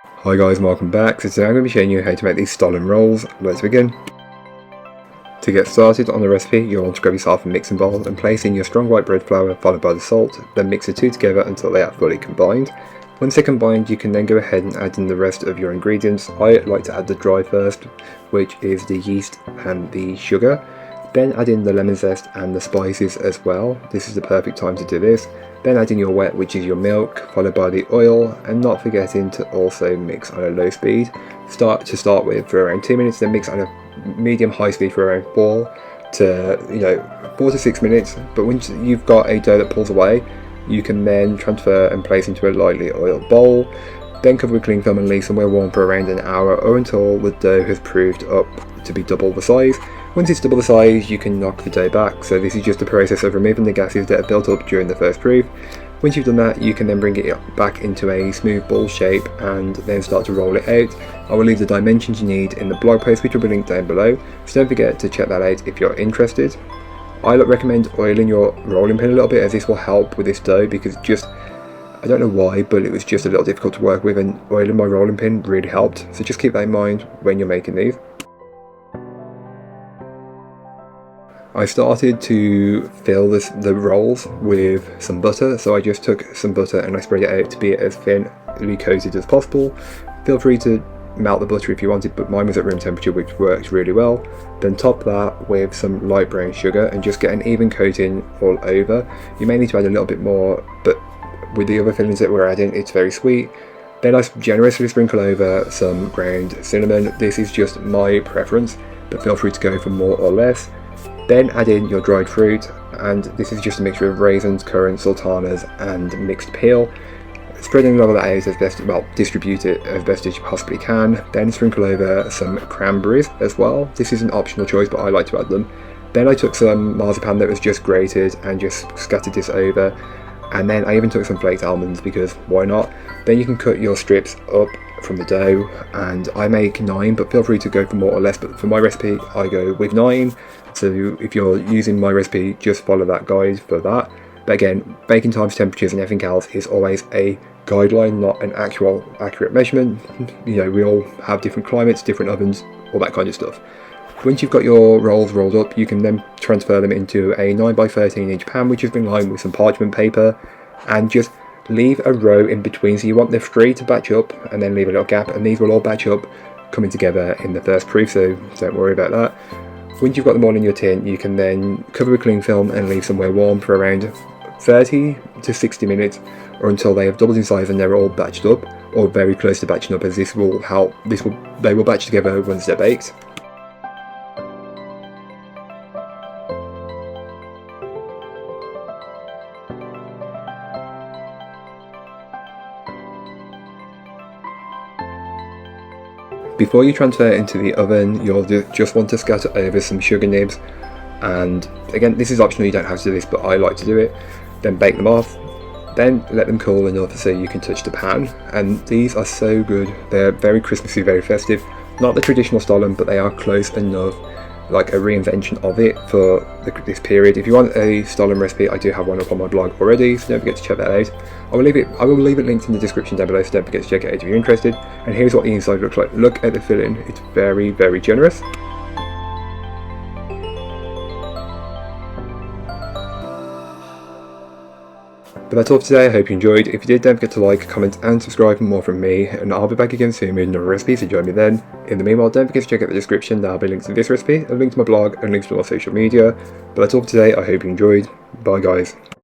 Hi guys, welcome back. So today I'm going to be showing you how to make these Stollen rolls. Let's begin. To get started on the recipe, you'll want to grab yourself a mixing bowl and place in your strong white bread flour followed by the salt, then mix the two together until they are fully combined. Once they're combined, you can then go ahead and add in the rest of your ingredients. I like to add the dry first, which is the yeast and the sugar. Then add in the lemon zest and the spices as well. This is the perfect time to do this. Then add in your wet, which is your milk, followed by the oil, and not forgetting to also mix on a low speed. Start with for around 2 minutes, then mix on a medium-high speed for around 4 to 6 minutes. But once you've got a dough that pulls away, you can then transfer and place into a lightly oiled bowl. Then cover with cling film and leave somewhere warm for around an hour or until the dough has proved up to be double the size. Once it's double the size, you can knock the dough back. So this is just a process of removing the gases that are built up during the first proof. Once you've done that, you can then bring it back into a smooth ball shape and then start to roll it out. I will leave the dimensions you need in the blog post, which will be linked down below. So don't forget to check that out if you're interested. I recommend oiling your rolling pin a little bit, as this will help with this dough, because I don't know why, but it was just a little difficult to work with, and oiling my rolling pin really helped. So just keep that in mind when you're making these. I started to fill the rolls with some butter, so I just took some butter and I spread it out to be as thinly coated as possible. Feel free to melt the butter if you wanted, but mine was at room temperature, which works really well. Then top that with some light brown sugar and just get an even coating all over. You may need to add a little bit more, but with the other fillings that we're adding, it's very sweet. Then I generously sprinkle over some ground cinnamon. This is just my preference, but feel free to go for more or less. Then add in your dried fruit, and this is just a mixture of raisins, currants, sultanas and mixed peel. Spreading all of that out as best, distribute it as best as you possibly can. Then sprinkle over some cranberries as well. This is an optional choice, but I like to add them. Then I took some marzipan that was just grated and just scattered this over. And then I even took some flaked almonds, because why not? Then you can cut your strips up from the dough, and I make 9, but feel free to go for more or less. But for my recipe, I go with 9. So if you're using my recipe, just follow that guide for that. But again, baking times, temperatures and everything else is always a guideline, not an actual accurate measurement. You know, we all have different climates, different ovens, all that kind of stuff. Once you've got your rolls rolled up, you can then transfer them into a 9x13 inch pan, which has been lined with some parchment paper, and just leave a row in between. So you want the 3 to batch up and then leave a little gap, and these will all batch up coming together in the first proof, so don't worry about that. Once you've got them all in your tin, you can then cover with cling film and leave somewhere warm for around 30 to 60 minutes, or until they have doubled in size and they're all batched up, or very close to batching up, as this will help. They will batch together once they're baked. Before you transfer it into the oven, you'll just want to scatter over some sugar nibs, and again, this is optional, you don't have to do this, but I like to do it. Then bake them off, then let them cool enough so you can touch the pan, and these are so good. They're very Christmassy, very festive. Not the traditional Stollen, but they are close enough, like a reinvention of it for this period. If you want a Stollen recipe, I do have one up on my blog already, so don't forget to check that out. I will leave it linked in the description down below, so don't forget to check it out if you're interested. And here's what the inside looks like. Look at the filling, it's very, very generous. But that's all for today. I hope you enjoyed. If you did, don't forget to like, comment and subscribe for more from me, and I'll be back again soon with another recipe, so join me then. In the meanwhile, don't forget to check out the description. There'll be links to this recipe, a link to my blog and links to all social media. But that's all for today. I hope you enjoyed. Bye guys.